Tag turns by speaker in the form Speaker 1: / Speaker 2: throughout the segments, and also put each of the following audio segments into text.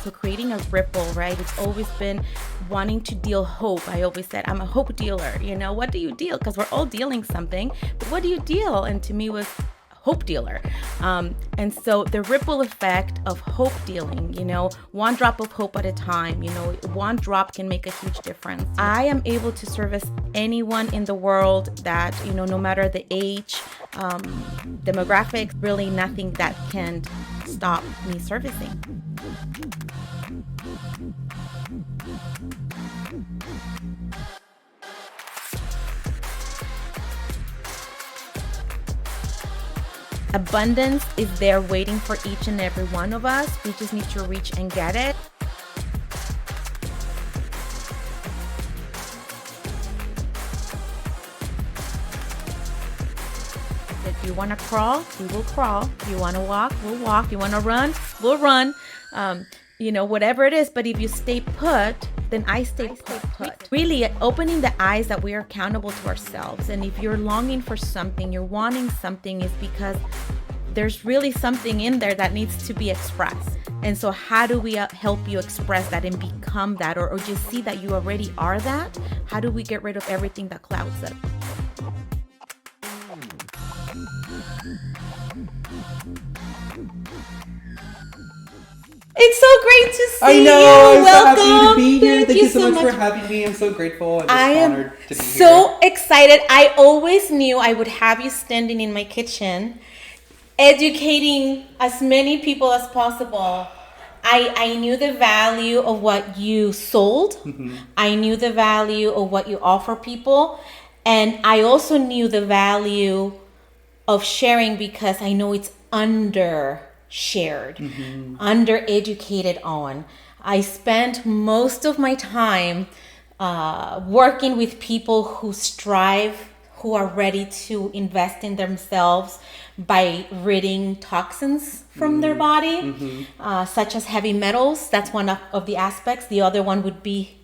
Speaker 1: So creating a ripple, right? It's always been wanting to deal hope. I always said, I'm a hope dealer. What do you deal? Because we're all dealing something, but what do you deal? And to me was hope dealer. And so the ripple effect of hope dealing, one drop of hope at a time, one drop can make a huge difference. I am able to service anyone in the world that, no matter the age, demographics, really nothing that can stop me servicing. Abundance is there waiting for each and every one of us. We just need to reach and get it. If you want to crawl, we will crawl. If you want to walk, we'll walk. If you want to run, we'll run. Whatever it is. But if you stay put, then I stay put. Really opening the eyes that we are accountable to ourselves. And if you're longing for something, you're wanting something, is because there's really something in there that needs to be expressed. And so how do we help you express that and become that, or just see that you already are that? How do we get rid of everything that clouds it? It's so great to see you.
Speaker 2: I know. I'm
Speaker 1: Welcome.
Speaker 2: so happy to be here. Thank you so much
Speaker 1: much
Speaker 2: for having me. I'm so grateful and just honored to be here.
Speaker 1: So excited. I always knew I would have you standing in my kitchen, educating as many people as possible. I knew the value of what you sold. Mm-hmm. I knew the value of what you offer people. And I also knew the value of sharing, because I know it's undershared, undereducated on. I spent most of my time working with people who strive, who are ready to invest in themselves by ridding toxins from their body, such as heavy metals. That's one of the aspects. The other one would be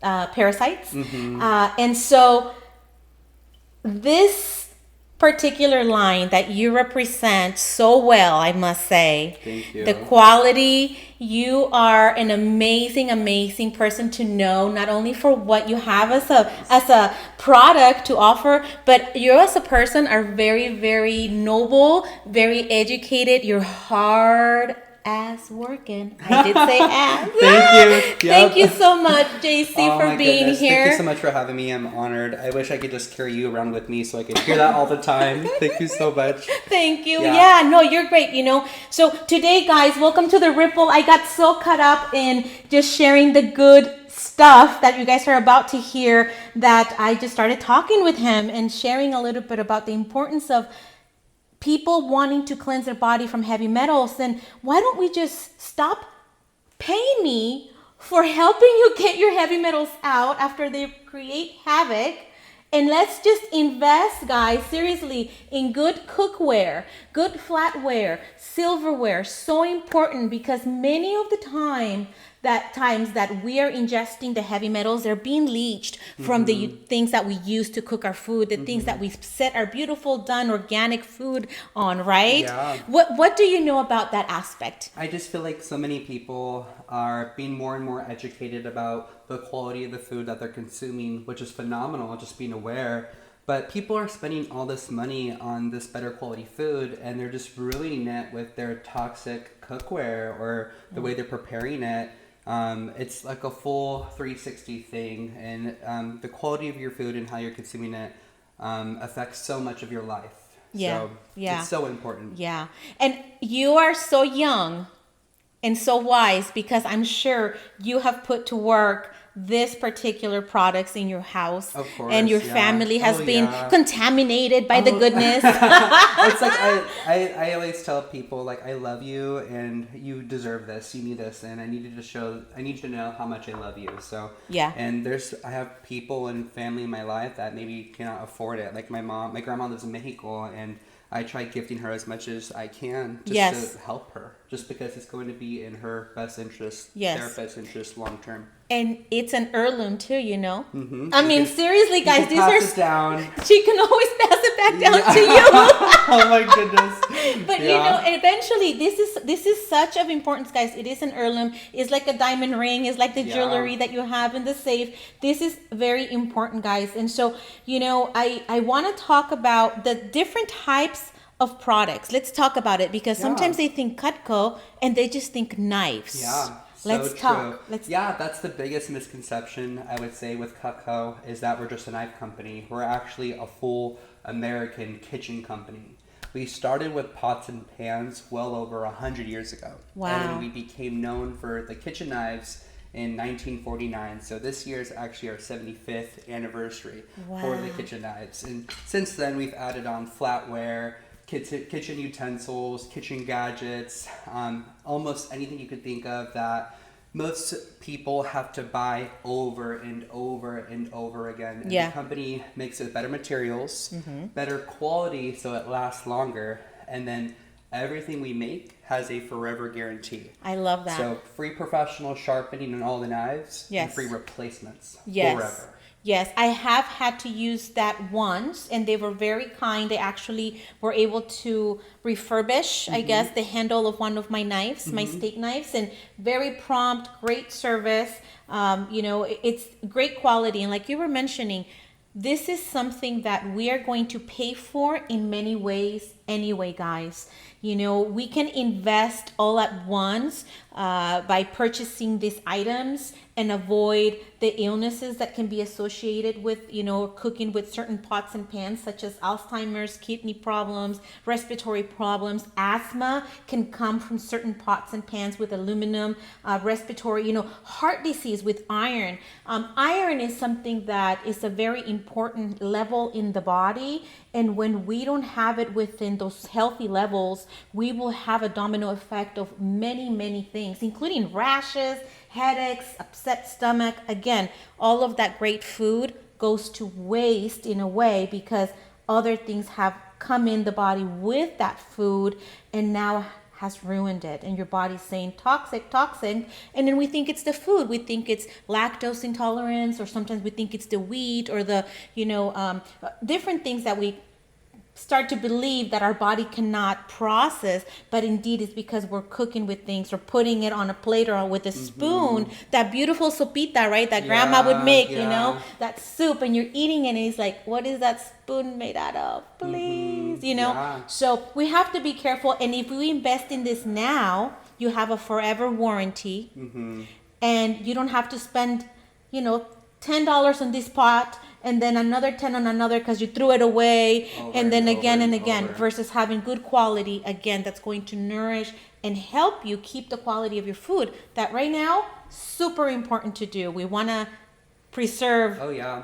Speaker 1: parasites. And so this particular line that you represent so well, I must say.
Speaker 2: Thank you.
Speaker 1: The quality, you are an amazing person to know, not only for what you have as a product to offer, but you as a person are very noble, very educated. You're hard ass working. I did say ass.
Speaker 2: Thank you. Yep.
Speaker 1: Thank you so much, JC, for being here.
Speaker 2: Thank you so much for having me. I'm honored. I wish I could just carry you around with me so I could hear that all the time. Thank you so much.
Speaker 1: Thank you. Yeah, no, you're great, So today, guys, welcome to The Ripple. I got so caught up in just sharing the good stuff that you guys are about to hear that I just started talking with him and sharing a little bit about the importance of people wanting to cleanse their body from heavy metals. Then why don't we just stop paying me for helping you get your heavy metals out after they create havoc, and let's just invest, guys, seriously, in good cookware, good flatware, silverware. So important, because many of the times that we are ingesting the heavy metals, they're being leached from the things that we use to cook our food, the things that we set our beautiful, done organic food on, right?
Speaker 2: Yeah.
Speaker 1: What do you know about that aspect?
Speaker 2: I just feel like so many people are being more and more educated about the quality of the food that they're consuming, which is phenomenal, just being aware. But people are spending all this money on this better quality food, and they're just ruining it with their toxic cookware or the way they're preparing it. It's like a full 360 thing, and the quality of your food and how you're consuming it affects so much of your life. So it's so important. Yeah.
Speaker 1: And you are so young and so wise, because I'm sure you have put to work this particular products in your house,
Speaker 2: of course,
Speaker 1: and your family has been contaminated by the goodness.
Speaker 2: It's like I always tell people, like, I love you and you deserve this, you need this, and I need you to know how much I love you. So and I have people and family in my life that maybe cannot afford it. Like my grandma lives in Mexico, and I try gifting her as much as I can just to help her, just because it's going to be in her best interest, their best interest long term.
Speaker 1: And it's an heirloom too,
Speaker 2: Mm-hmm.
Speaker 1: I mean, seriously, guys,
Speaker 2: these are down.
Speaker 1: She can always pass it back down to you.
Speaker 2: Oh my goodness.
Speaker 1: But you know, eventually this is such of importance, guys. It is an heirloom. It's like a diamond ring. It's like the jewelry that you have in the safe. This is very important, guys. And so, you know, I want to talk about the different types of products. Let's talk about it, because sometimes they think Cutco and they just think knives.
Speaker 2: Yeah.
Speaker 1: Let's talk.
Speaker 2: That's the biggest misconception, I would say, with Cutco, is that we're just a knife company. We're actually a full American kitchen company. We started with pots and pans well over 100 years ago.
Speaker 1: Wow.
Speaker 2: And we became known for the kitchen knives in 1949. So this year is actually our 75th anniversary for the kitchen knives. And since then, we've added on flatware, kitchen utensils, kitchen gadgets, almost anything you could think of that most people have to buy over and over and over again. And the company makes it better materials, better quality so it lasts longer, and then everything we make has a forever guarantee.
Speaker 1: I love that.
Speaker 2: So free professional sharpening on all the knives, and free replacements forever.
Speaker 1: Yes, I have had to use that once, and they were very kind. They actually were able to refurbish, I guess, the handle of one of my knives, my steak knives, and very prompt, great service. You know, it's great quality. And like you were mentioning, this is something that we are going to pay for in many ways anyway, guys. You know, we can invest all at once by purchasing these items and avoid the illnesses that can be associated with, you know, cooking with certain pots and pans, such as Alzheimer's, kidney problems, respiratory problems. Asthma can come from certain pots and pans with aluminum, respiratory, you know, heart disease with iron. Iron is something that is a very important level in the body. And when we don't have it within those healthy levels, we will have a domino effect of many, many things, including rashes, headaches, upset stomach. Again, all of that great food goes to waste in a way because other things have come in the body with that food and now has ruined it. And your body's saying toxic, toxic. And then we think it's the food. We think it's lactose intolerance, or sometimes we think it's the wheat or the, you know, different things that we start to believe that our body cannot process, but indeed it's because we're cooking with things or putting it on a plate or with a spoon. That beautiful sopita, right, that grandma would make, you know, that soup, and you're eating it and it's like, what is that spoon made out of, please, you know? So we have to be careful, and if we invest in this now, you have a forever warranty, and you don't have to spend, you know, $10 on this pot and then another 10 on another because you threw it away, and then again and again, versus having good quality, again, that's going to nourish and help you keep the quality of your food. That right now, super important to do. We want to preserve,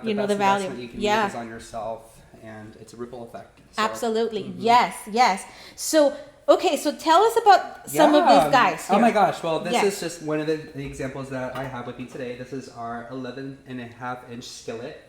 Speaker 1: you know, the value.
Speaker 2: You can make is on yourself, and it's a ripple effect. So.
Speaker 1: Absolutely. Yes. So, okay, so tell us about some of these guys here.
Speaker 2: Oh my gosh, well, this is just one of the examples that I have with me today. This is our 11.5-inch skillet.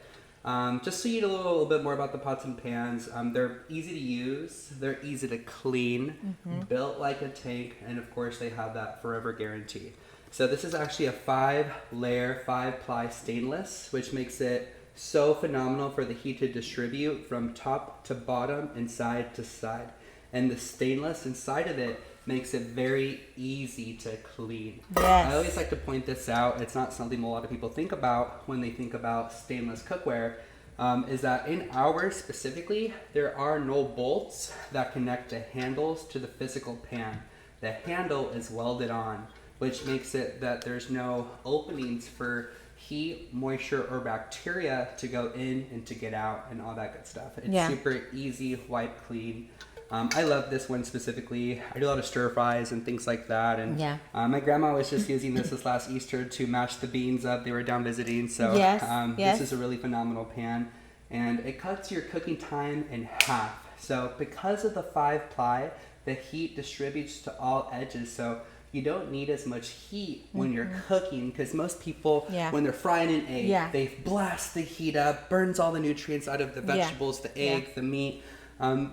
Speaker 2: Just so you know a little bit more about the pots and pans, they're easy to use, they're easy to clean, built like a tank, and of course they have that forever guarantee. So this is actually a 5-layer, 5-ply stainless, which makes it so phenomenal for the heat to distribute from top to bottom and side to side. And the stainless inside of it makes it very easy to clean. I always like to point this out. It's not something a lot of people think about when they think about stainless cookware, is that in ours specifically, there are no bolts that connect the handles to the physical pan. The handle is welded on, which makes it that there's no openings for heat, moisture, or bacteria to go in and to get out and all that good stuff. It's super easy, wipe clean. I love this one specifically. I do a lot of stir fries and things like that. And my grandma was just using this last Easter to mash the beans up. They were down visiting. So this is a really phenomenal pan. And it cuts your cooking time in half. So because of the 5-ply, the heat distributes to all edges. So you don't need as much heat when you're cooking, because most people, when they're frying an egg, they blast the heat up, burns all the nutrients out of the vegetables, the egg, the meat.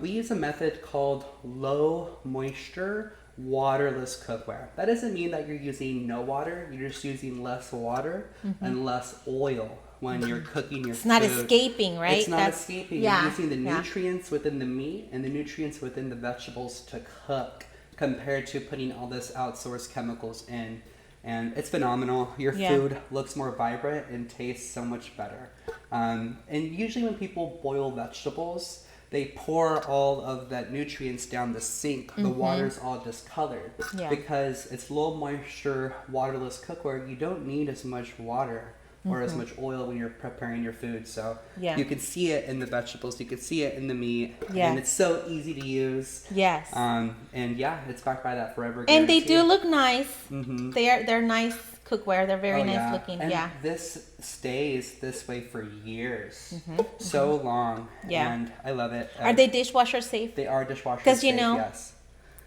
Speaker 2: We use a method called low moisture waterless cookware. That doesn't mean that you're using no water. You're just using less water and less oil when you're cooking your food.
Speaker 1: It's not escaping, right?
Speaker 2: It's not escaping.
Speaker 1: Yeah,
Speaker 2: You're using the nutrients within the meat and the nutrients within the vegetables to cook, compared to putting all this outsourced chemicals in. And it's phenomenal. Your food looks more vibrant and tastes so much better. And usually when people boil vegetables, they pour all of that nutrients down the sink. The water's all discolored. Because it's low moisture, waterless cookware, you don't need as much water or as much oil when you're preparing your food. So you can see it in the vegetables, you can see it in the meat, and it's so easy to use.
Speaker 1: Yes.
Speaker 2: And it's backed by that forever guarantee.
Speaker 1: And they do look nice. They're nice cookware. They're very nice looking.
Speaker 2: And this stays this way for years. So long. And I love it.
Speaker 1: Are they dishwasher safe?
Speaker 2: They are dishwasher safe.
Speaker 1: Because yes.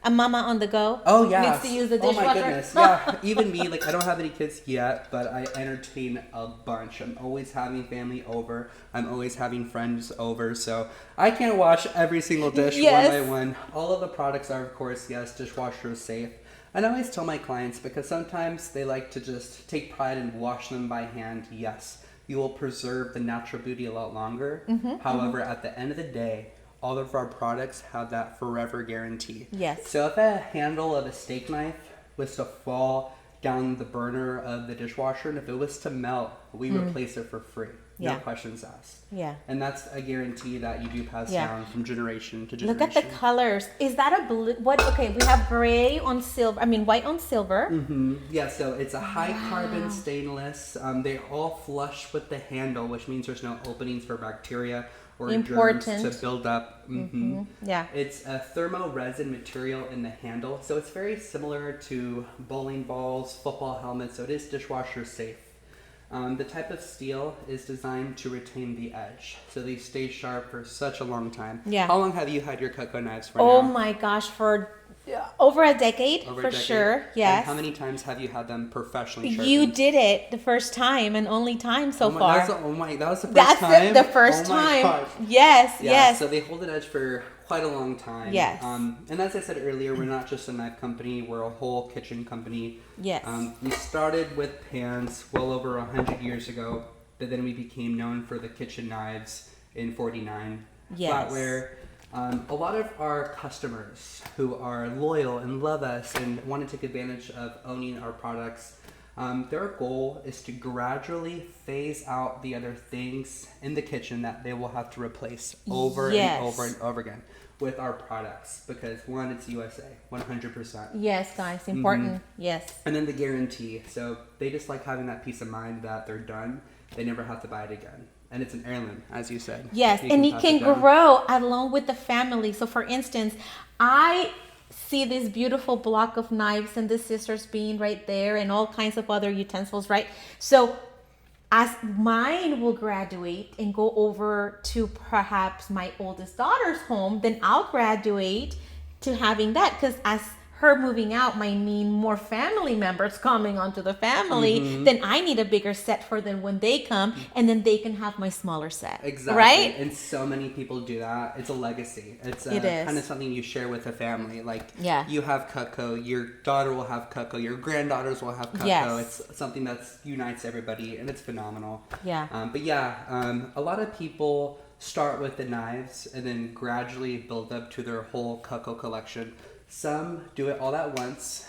Speaker 1: A mama on the go needs to use the dishwasher.
Speaker 2: Oh my goodness, yeah. Even me, I don't have any kids yet, but I entertain a bunch. I'm always having family over. I'm always having friends over, so I can't wash every single dish one by one. All of the products are, of course, dishwasher safe. And I always tell my clients, because sometimes they like to just take pride and wash them by hand. Yes, you will preserve the natural beauty a lot longer. However, at the end of the day, all of our products have that forever guarantee.
Speaker 1: Yes.
Speaker 2: So if a handle of a steak knife was to fall down the burner of the dishwasher, and if it was to melt, we replace it for free. No questions asked.
Speaker 1: Yeah.
Speaker 2: And that's a guarantee that you do pass down from generation to generation.
Speaker 1: Look at the colors. Is that a blue? What? Okay, we have gray on silver. I mean, white on silver.
Speaker 2: Yeah, so it's a high carbon stainless. They all flush with the handle, which means there's no openings for bacteria or germs to build up.
Speaker 1: Yeah.
Speaker 2: It's a thermo resin material in the handle, so it's very similar to bowling balls, football helmets, so it is dishwasher safe. The type of steel is designed to retain the edge, so they stay sharp for such a long time.
Speaker 1: Yeah.
Speaker 2: How long have you had your cocoa knives for
Speaker 1: Oh
Speaker 2: now?
Speaker 1: my gosh, for over a decade, for sure. Yes.
Speaker 2: And how many times have you had them professionally sharpened?
Speaker 1: You did it the first time and only time so far.
Speaker 2: That was the first
Speaker 1: That's
Speaker 2: time?
Speaker 1: the first time.
Speaker 2: Gosh.
Speaker 1: Yes.
Speaker 2: So they hold an edge for quite a long time.
Speaker 1: Yes.
Speaker 2: And as I said earlier, we're not just a knife company, we're a whole kitchen company.
Speaker 1: Yes.
Speaker 2: We started with pans well over 100 years ago, but then we became known for the kitchen knives in 49.
Speaker 1: Yes.
Speaker 2: Flatware. A lot of our customers who are loyal and love us and want to take advantage of owning our products, their goal is to gradually phase out the other things in the kitchen that they will have to replace over and over and over again with our products, because one, it's USA, 100%.
Speaker 1: Yes, guys, important. Yes.
Speaker 2: And then the guarantee. So they just like having that peace of mind that they're done. They never have to buy it again. And it's an heirloom, as you said.
Speaker 1: Yes, and it can grow along with the family. So for instance, I see this beautiful block of knives and the scissors being right there and all kinds of other utensils, right? So as mine will graduate and go over to perhaps my oldest daughter's home, then I'll graduate to having that, because as her moving out might mean more family members coming onto the family, then I need a bigger set for them when they come, and then they can have my smaller set.
Speaker 2: Exactly.
Speaker 1: Right?
Speaker 2: And so many people do that. It's a legacy. It
Speaker 1: is.
Speaker 2: Kind of something you share with a family. Like,
Speaker 1: Yeah.
Speaker 2: you have cocoa, your daughter will have cocoa, your granddaughters will have cocoa.
Speaker 1: Yes.
Speaker 2: It's something that unites everybody, and it's phenomenal.
Speaker 1: Yeah.
Speaker 2: A lot of people start with the knives and then gradually build up to their whole cocoa collection. Some do it all at once.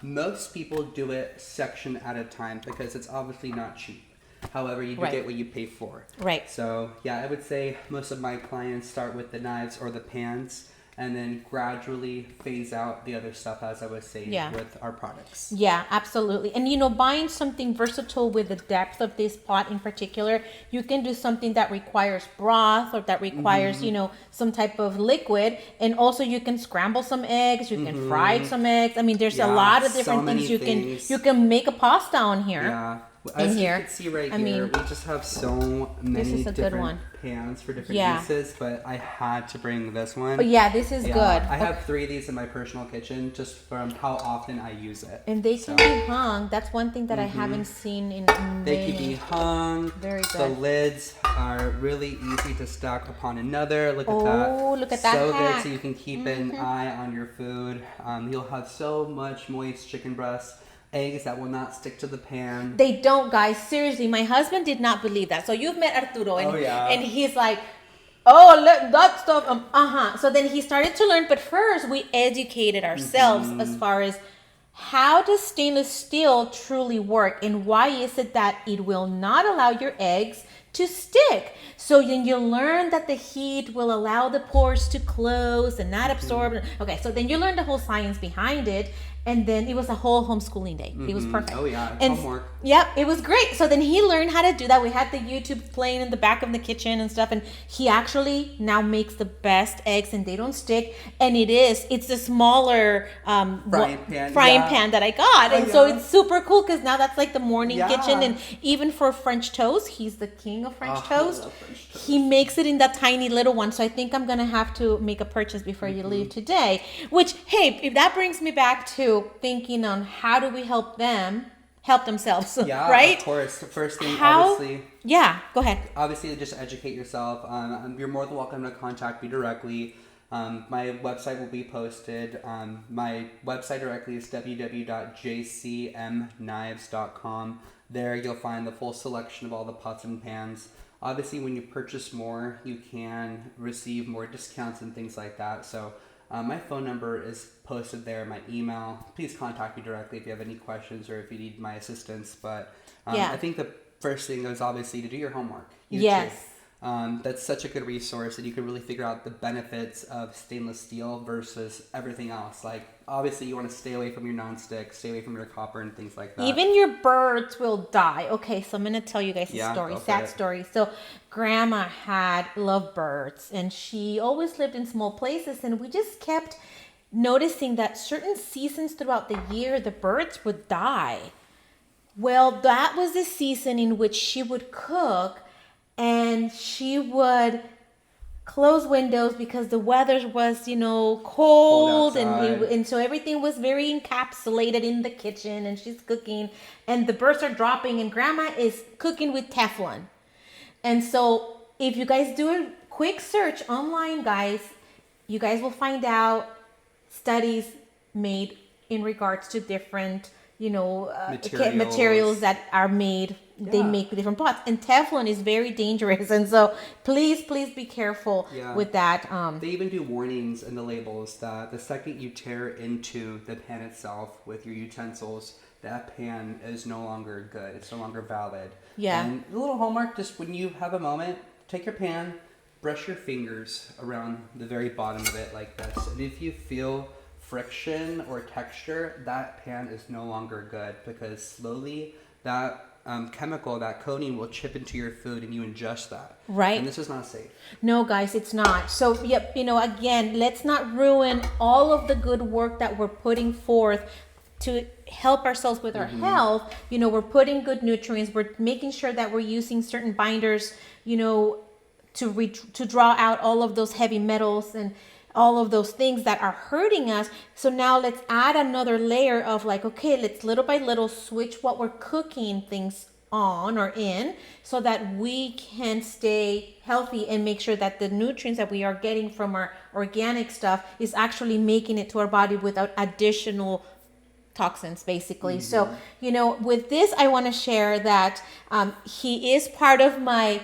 Speaker 2: Most people do it section at a time, because it's obviously not cheap. However, you do get what you pay for.
Speaker 1: Right.
Speaker 2: So I would say most of my clients start with the knives or the pans, and then gradually phase out the other stuff, as I was saying, with our products.
Speaker 1: Yeah, absolutely. And buying something versatile with the depth of this pot in particular, you can do something that requires broth or that requires, some type of liquid. And also you can scramble some eggs, you can fry some eggs. I mean, there's a lot of different things you can make a pasta on here.
Speaker 2: Yeah. As
Speaker 1: here.
Speaker 2: you can see right
Speaker 1: I
Speaker 2: here,
Speaker 1: mean,
Speaker 2: we just have so many
Speaker 1: is a good
Speaker 2: different
Speaker 1: one.
Speaker 2: pans for different
Speaker 1: Yeah.
Speaker 2: uses, but I had to bring this one.
Speaker 1: Oh, yeah, this is
Speaker 2: Yeah,
Speaker 1: good.
Speaker 2: I have 3 of these in my personal kitchen just from how often I use it.
Speaker 1: And they
Speaker 2: So,
Speaker 1: can be hung. That's one thing that I haven't seen in
Speaker 2: they can be
Speaker 1: many.
Speaker 2: hung.
Speaker 1: Very
Speaker 2: The
Speaker 1: good.
Speaker 2: lids are really easy to stack upon another. Look at that.
Speaker 1: Oh, look at that
Speaker 2: So good,
Speaker 1: hack.
Speaker 2: so you can keep an eye on your food. You'll have so much moist chicken breast, eggs that will not stick to the pan.
Speaker 1: They don't, guys. Seriously, my husband did not believe that. So you've met Arturo, and,
Speaker 2: Oh, yeah.
Speaker 1: and he's like, oh, look, that stuff. So then he started to learn, but first we educated ourselves as far as how does stainless steel truly work, and why is it that it will not allow your eggs to stick. So then you learn that the heat will allow the pores to close and not absorb. Okay, so then you learn the whole science behind it. And then it was a whole homeschooling day. It was perfect.
Speaker 2: Oh yeah,
Speaker 1: and
Speaker 2: homework.
Speaker 1: Yeah, it was great. So then he learned how to do that. We had the YouTube playing in the back of the kitchen and stuff. And he actually now makes the best eggs, and they don't stick. And it's the smaller frying pan that I got. And so it's super cool because now that's like the morning kitchen. And even for French toast, he's the king of French toast.
Speaker 2: I love French toast.
Speaker 1: He makes it in that tiny little one. So I think I'm going to have to make a purchase before you leave today. Which, hey, if that brings me back to thinking on how do we help them help themselves,
Speaker 2: Yeah,
Speaker 1: right?
Speaker 2: of course. The first thing,
Speaker 1: How?
Speaker 2: obviously.
Speaker 1: Yeah, go ahead.
Speaker 2: Obviously, just educate yourself. You're more than welcome to contact me directly. My website will be posted. My website directly is www.jcmknives.com. There you'll find the full selection of all the pots and pans. Obviously, when you purchase more, you can receive more discounts and things like that. So my phone number is posted there, my email. Please contact me directly if you have any questions or if you need my assistance. But I think the first thing is obviously to do your homework.
Speaker 1: Yes.
Speaker 2: That's such a good resource, and you can really figure out the benefits of stainless steel versus everything else. Like, obviously, you want to stay away from your nonstick, stay away from your copper and things like that.
Speaker 1: Even your birds will die. Okay, so I'm going to tell you guys a story, sad story. So grandma had lovebirds, and she always lived in small places, and we just kept noticing that certain seasons throughout the year, the birds would die. Well, that was the season in which she would cook, and she would close windows because the weather was, cold and so everything was very encapsulated in the kitchen, and she's cooking and the birds are dropping, and grandma is cooking with Teflon. And so if you guys do a quick search online, guys, you guys will find out studies made in regards to different materials that are made. They make different pots, and Teflon is very dangerous, and so please be careful with that.
Speaker 2: They even do warnings in the labels that the second you tear into the pan itself with your utensils, that pan is no longer good. It's no longer valid.
Speaker 1: Yeah.
Speaker 2: And a little homework, just when you have a moment, take your pan, brush your fingers around the very bottom of it like this, and if you feel friction or texture, that pan is no longer good, because slowly that chemical, that coating will chip into your food and you ingest that.
Speaker 1: Right.
Speaker 2: And this is not safe.
Speaker 1: No, guys, it's not. So, again, let's not ruin all of the good work that we're putting forth to help ourselves with our health. We're putting good nutrients. We're making sure that we're using certain binders, to draw out all of those heavy metals and all of those things that are hurting us. So now let's add another layer of let's little by little switch what we're cooking things on or in, so that we can stay healthy and make sure that the nutrients that we are getting from our organic stuff is actually making it to our body without additional toxins, basically. So, with this, I want to share that he is part of my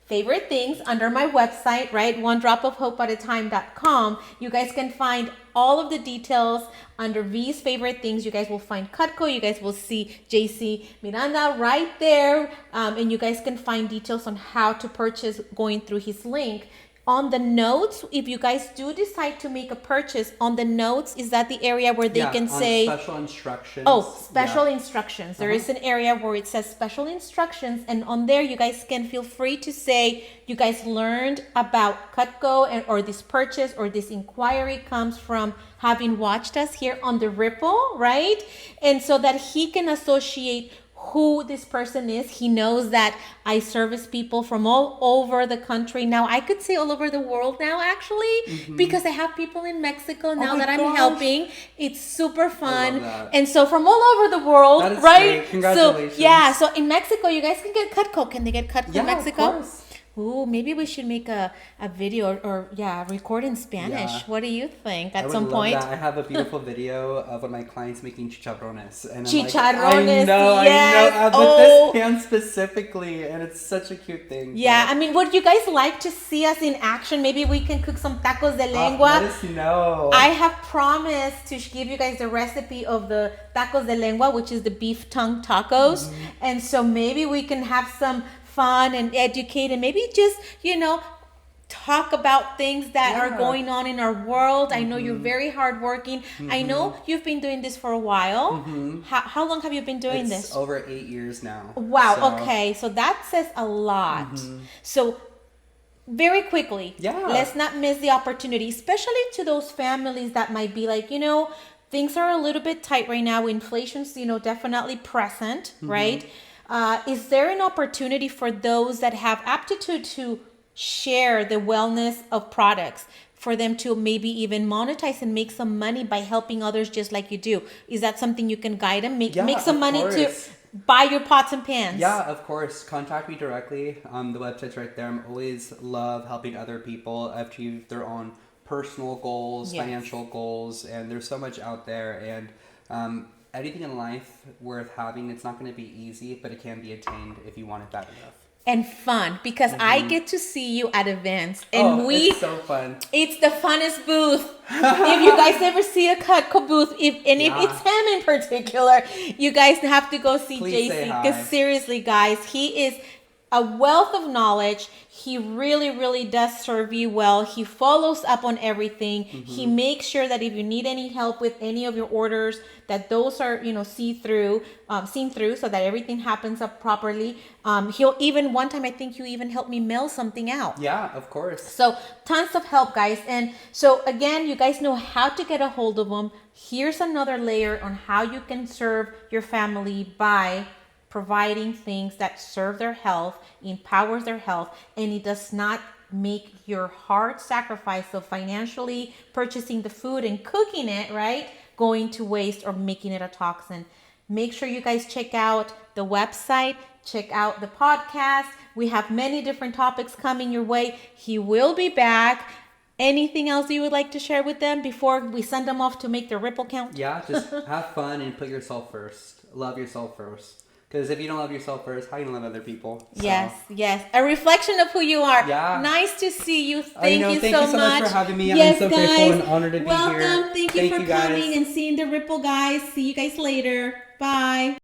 Speaker 1: favorite things under my website, right? onedropofhopeatatime.com. You guys can find all of the details under V's favorite things. You guys will find Cutco. You guys will see JC Miranda right there. And you guys can find details on how to purchase going through his link. On the notes, if you guys do decide to make a purchase, on the notes, is that the area where they can say
Speaker 2: special instructions?
Speaker 1: Oh, special instructions. There is an area where it says special instructions, and on there you guys can feel free to say you guys learned about Cutco or this purchase or this inquiry comes from having watched us here on the Ripple, right? And so that he can associate who this person is. He knows that I service people from all over the country. Now, I could say all over the world now, actually, because I have people in Mexico now that I'm helping. It's super fun.
Speaker 2: I love that.
Speaker 1: And so from all over the world,
Speaker 2: That is
Speaker 1: right?
Speaker 2: great. Congratulations.
Speaker 1: So, yeah, so in Mexico, you guys can get Cutco. Can they get Cutco in Mexico?
Speaker 2: Of course.
Speaker 1: Ooh, maybe we should make a video or record in Spanish.
Speaker 2: Yeah.
Speaker 1: What do you think
Speaker 2: I
Speaker 1: at
Speaker 2: would
Speaker 1: some
Speaker 2: love
Speaker 1: point?
Speaker 2: that. I have a beautiful video of one of my clients making chicharrones. And I'm
Speaker 1: Chicharrones,
Speaker 2: like,
Speaker 1: yes.
Speaker 2: I know. With
Speaker 1: Oh.
Speaker 2: this pan specifically, and it's such a cute thing.
Speaker 1: Yeah,
Speaker 2: but-
Speaker 1: I mean, would you guys like to see us in action? Maybe we can cook some tacos de
Speaker 2: let
Speaker 1: lengua.
Speaker 2: us know.
Speaker 1: I have promised to give you guys the recipe of the tacos de lengua, which is the beef tongue tacos. And so maybe we can have some fun and educate and maybe just, talk about things that are going on in our world. I know you're very hardworking. I know you've been doing this for a while. How long have you been doing
Speaker 2: It's
Speaker 1: this?
Speaker 2: over 8 years now.
Speaker 1: Wow.
Speaker 2: So-
Speaker 1: Okay. So that says a lot. So very quickly, let's not miss the opportunity, especially to those families that might be like, things are a little bit tight right now. Inflation's, definitely present, right? Is there an opportunity for those that have aptitude to share the wellness of products for them to maybe even monetize and make some money by helping others just like you do? Is that something you can guide them? Make some
Speaker 2: of
Speaker 1: money to
Speaker 2: course.
Speaker 1: buy your pots and pans?
Speaker 2: Yeah, of course. Contact me directly. The website's right there. I'm always love helping other people achieve their own personal goals, financial goals, and there's so much out there. And anything in life worth having, it's not going to be easy, but it can be attained if you want it bad enough.
Speaker 1: And fun, because I get to see you at events, and
Speaker 2: it's so fun.
Speaker 1: It's the funnest booth. If you guys ever see a Cutco booth, if it's him in particular, you guys have to go see
Speaker 2: Please
Speaker 1: JC,
Speaker 2: say hi.
Speaker 1: because seriously, guys, he is a wealth of knowledge. He really, really does serve you well. He follows up on everything. He makes sure that if you need any help with any of your orders, that those are, seen through, so that everything happens up properly. He'll even, one time I think you even helped me mail something out.
Speaker 2: Yeah, of course.
Speaker 1: So tons of help, guys. And so again, you guys know how to get a hold of them. Here's another layer on how you can serve your family by providing things that serve their health, empowers their health, and it does not make your hard sacrifice of financially purchasing the food and cooking it, right, going to waste or making it a toxin. Make sure you guys check out the website, check out the podcast. We have many different topics coming your way. He will be back. Anything else you would like to share with them before we send them off to make their Ripple count?
Speaker 2: Yeah, just have fun and put yourself first. Love yourself first. Because if you don't love yourself first, how are you going to love other people? So.
Speaker 1: Yes. A reflection of who you are.
Speaker 2: Yeah.
Speaker 1: Nice to see you. Thank you
Speaker 2: so much for having me.
Speaker 1: Yes,
Speaker 2: I'm so
Speaker 1: guys.
Speaker 2: grateful and honored to be here.
Speaker 1: Welcome. Thank you for
Speaker 2: guys.
Speaker 1: coming and seeing the Ripple, guys. See you guys later. Bye.